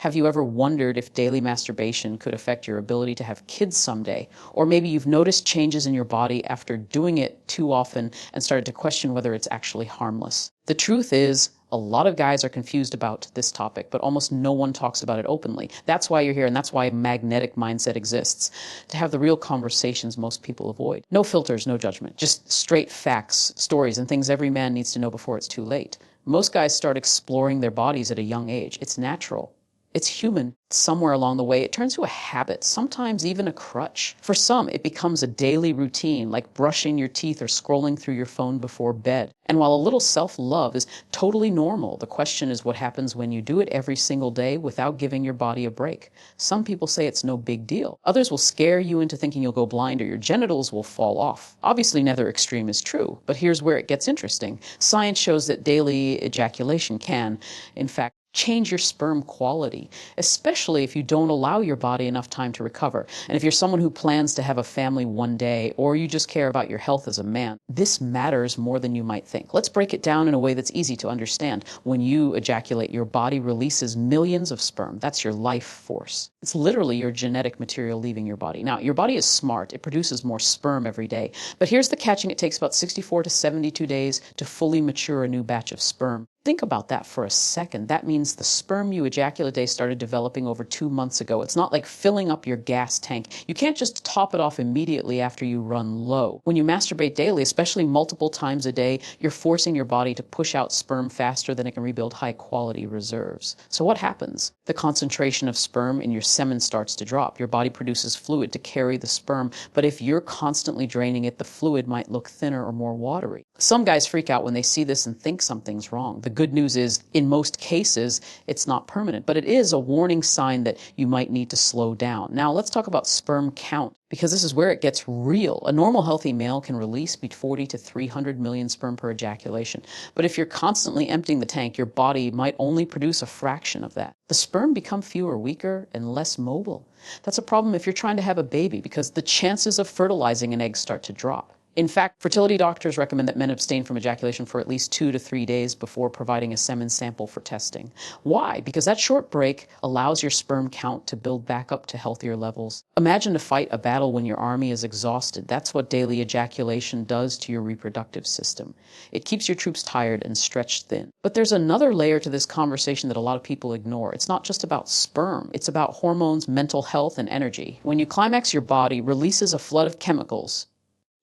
Have you ever wondered if daily masturbation could affect your ability to have kids someday? Or maybe you've noticed changes in your body after doing it too often and started to question whether it's actually harmless. The truth is, a lot of guys are confused about this topic, but almost no one talks about it openly. That's why you're here, and that's why magnetic mindset exists, to have the real conversations most people avoid. No filters, no judgment, just straight facts, stories, and things every man needs to know before it's too late. Most guys start exploring their bodies at a young age. It's natural. It's human. Somewhere along the way, it turns to a habit, sometimes even a crutch. For some, it becomes a daily routine, like brushing your teeth or scrolling through your phone before bed. And while a little self-love is totally normal, the question is what happens when you do it every single day without giving your body a break. Some people say it's no big deal. Others will scare you into thinking you'll go blind or your genitals will fall off. Obviously, neither extreme is true, but here's where it gets interesting. Science shows that daily ejaculation can, in fact, change your sperm quality, especially if you don't allow your body enough time to recover. And if you're someone who plans to have a family one day, or you just care about your health as a man, this matters more than you might think. Let's break it down in a way that's easy to understand. When you ejaculate, your body releases millions of sperm. That's your life force. It's literally your genetic material leaving your body. Now, your body is smart. It produces more sperm every day. But here's the catching. It takes about 64 to 72 days to fully mature a new batch of sperm. Think about that for a second. That means the sperm you ejaculate started developing over 2 months ago. It's not like filling up your gas tank. You can't just top it off immediately after you run low. When you masturbate daily, especially multiple times a day, you're forcing your body to push out sperm faster than it can rebuild high-quality reserves. So what happens? The concentration of sperm in your semen starts to drop. Your body produces fluid to carry the sperm, but if you're constantly draining it, the fluid might look thinner or more watery. Some guys freak out when they see this and think something's wrong. The good news is, in most cases, it's not permanent, but it is a warning sign that you might need to slow down. Now, let's talk about sperm count, because this is where it gets real. A normal healthy male can release between 40 to 300 million sperm per ejaculation. But if you're constantly emptying the tank, your body might only produce a fraction of that. The sperm become fewer, weaker, and less mobile. That's a problem if you're trying to have a baby, because the chances of fertilizing an egg start to drop. In fact, fertility doctors recommend that men abstain from ejaculation for at least 2 to 3 days before providing a semen sample for testing. Why? Because that short break allows your sperm count to build back up to healthier levels. Imagine to fight a battle when your army is exhausted. That's what daily ejaculation does to your reproductive system. It keeps your troops tired and stretched thin. But there's another layer to this conversation that a lot of people ignore. It's not just about sperm. It's about hormones, mental health, and energy. When you climax, your body releases a flood of chemicals: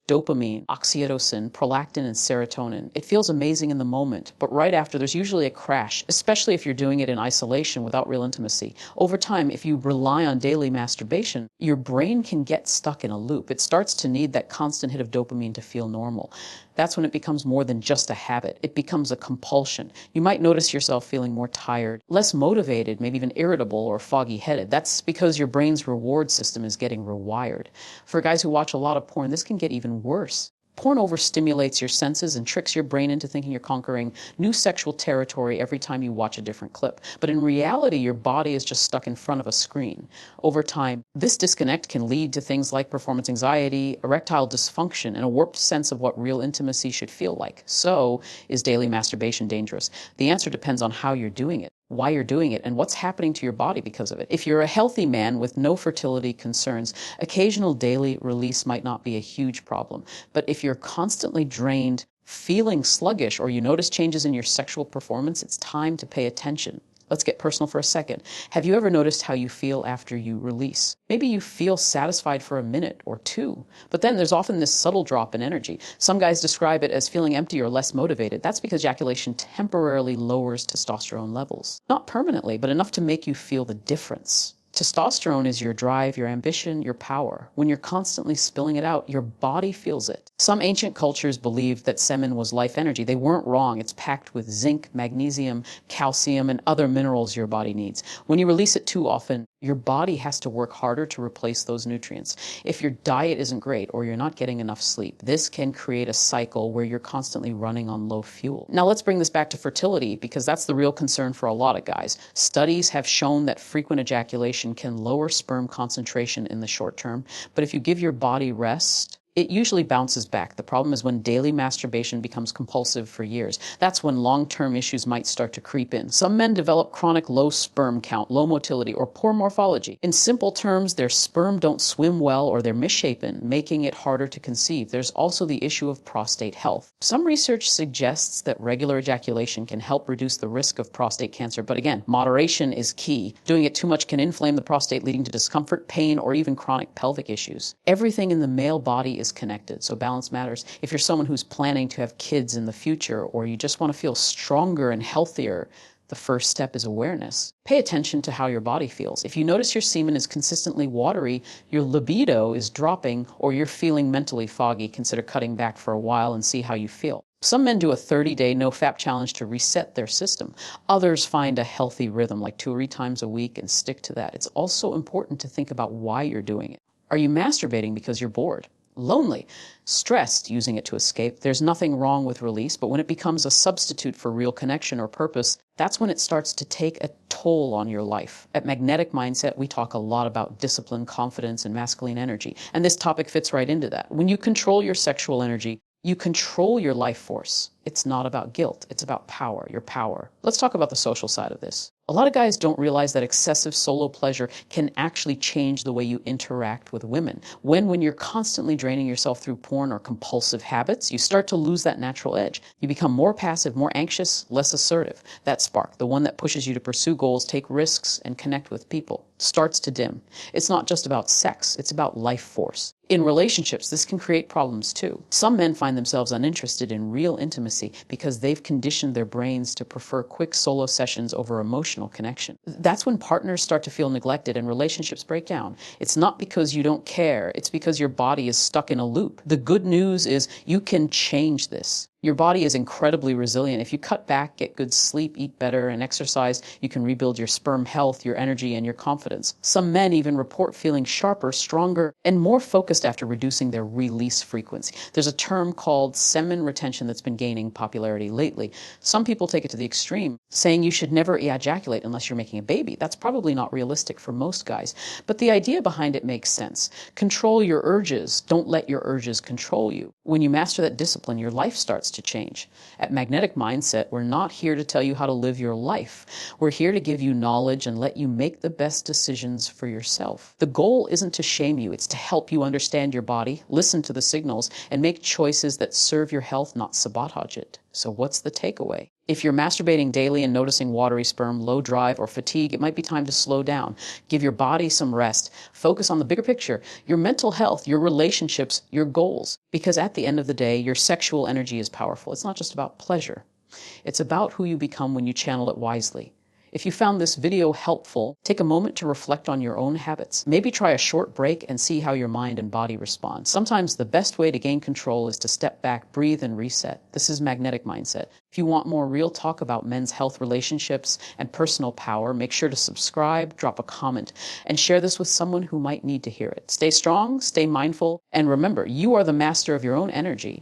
dopamine, oxytocin, prolactin, and serotonin. It feels amazing in the moment, but right after there's usually a crash, especially if you're doing it in isolation without real intimacy. Over time, if you rely on daily masturbation, your brain can get stuck in a loop. It starts to need that constant hit of dopamine to feel normal. That's when it becomes more than just a habit. It becomes a compulsion. You might notice yourself feeling more tired, less motivated, maybe even irritable or foggy-headed. That's because your brain's reward system is getting rewired. For guys who watch a lot of porn, this can get even worse. Porn overstimulates your senses and tricks your brain into thinking you're conquering new sexual territory every time you watch a different clip. But in reality, your body is just stuck in front of a screen. Over time, this disconnect can lead to things like performance anxiety, erectile dysfunction, and a warped sense of what real intimacy should feel like. So, is daily masturbation dangerous? The answer depends on how you're doing it, why you're doing it, and what's happening to your body because of it. If you're a healthy man with no fertility concerns, occasional daily release might not be a huge problem. But if you're constantly drained, feeling sluggish, or you notice changes in your sexual performance, it's time to pay attention. Let's get personal for a second. Have you ever noticed how you feel after you release? Maybe you feel satisfied for a minute or two, but then there's often this subtle drop in energy. Some guys describe it as feeling empty or less motivated. That's because ejaculation temporarily lowers testosterone levels. Not permanently, but enough to make you feel the difference. Testosterone is your drive, your ambition, your power. When you're constantly spilling it out, your body feels it. Some ancient cultures believed that semen was life energy. They weren't wrong. It's packed with zinc, magnesium, calcium, and other minerals your body needs. When you release it too often, your body has to work harder to replace those nutrients. If your diet isn't great or you're not getting enough sleep, this can create a cycle where you're constantly running on low fuel. Now let's bring this back to fertility, because that's the real concern for a lot of guys. Studies have shown that frequent ejaculation can lower sperm concentration in the short term, but if you give your body rest, It usually bounces back. The problem is when daily masturbation becomes compulsive for years. That's when long-term issues might start to creep in. Some men develop chronic low sperm count, low motility, or poor morphology. In simple terms, their sperm don't swim well or they're misshapen, making it harder to conceive. There's also the issue of prostate health. Some research suggests that regular ejaculation can help reduce the risk of prostate cancer, but again, moderation is key. Doing it too much can inflame the prostate, leading to discomfort, pain, or even chronic pelvic issues. Everything in the male body is connected, so balance matters. If you're someone who's planning to have kids in the future, or you just want to feel stronger and healthier, the first step is awareness. Pay attention to how your body feels. If you notice your semen is consistently watery, your libido is dropping, or you're feeling mentally foggy, consider cutting back for a while and see how you feel. Some men do a 30-day no-fap challenge to reset their system. Others find a healthy rhythm, like 2 or 3 times a week, and stick to that. It's also important to think about why you're doing it. Are you masturbating because you're bored, lonely, stressed, using it to escape? There's nothing wrong with release, but when it becomes a substitute for real connection or purpose, that's when it starts to take a toll on your life. At Magnetic Mindset, we talk a lot about discipline, confidence, and masculine energy, and this topic fits right into that. When you control your sexual energy, you control your life force. It's not about guilt, it's about power, your power. Let's talk about the social side of this. A lot of guys don't realize that excessive solo pleasure can actually change the way you interact with women. When you're constantly draining yourself through porn or compulsive habits, you start to lose that natural edge. You become more passive, more anxious, less assertive. That spark, the one that pushes you to pursue goals, take risks, and connect with people, starts to dim. It's not just about sex, it's about life force. In relationships, this can create problems too. Some men find themselves uninterested in real intimacy because they've conditioned their brains to prefer quick solo sessions over emotional connection. That's when partners start to feel neglected and relationships break down. It's not because you don't care, it's because your body is stuck in a loop. The good news is you can change this. Your body is incredibly resilient. If you cut back, get good sleep, eat better, and exercise, you can rebuild your sperm health, your energy, and your confidence. Some men even report feeling sharper, stronger, and more focused after reducing their release frequency. There's a term called semen retention that's been gaining popularity lately. Some people take it to the extreme, saying you should never ejaculate unless you're making a baby. That's probably not realistic for most guys, but the idea behind it makes sense. Control your urges. Don't let your urges control you. When you master that discipline, your life starts to change. At Magnetic Mindset, we're not here to tell you how to live your life. We're here to give you knowledge and let you make the best decisions for yourself. The goal isn't to shame you, it's to help you understand your body, listen to the signals, and make choices that serve your health, not sabotage it. So what's the takeaway? If you're masturbating daily and noticing watery sperm, low drive, or fatigue, it might be time to slow down. Give your body some rest. Focus on the bigger picture, your mental health, your relationships, your goals. Because at the end of the day, your sexual energy is powerful. It's not just about pleasure. It's about who you become when you channel it wisely. If you found this video helpful, take a moment to reflect on your own habits. Maybe try a short break and see how your mind and body respond. Sometimes the best way to gain control is to step back, breathe, and reset. This is Magnetic Mindset. If you want more real talk about men's health, relationships, and personal power, make sure to subscribe, drop a comment, and share this with someone who might need to hear it. Stay strong, stay mindful, and remember, you are the master of your own energy.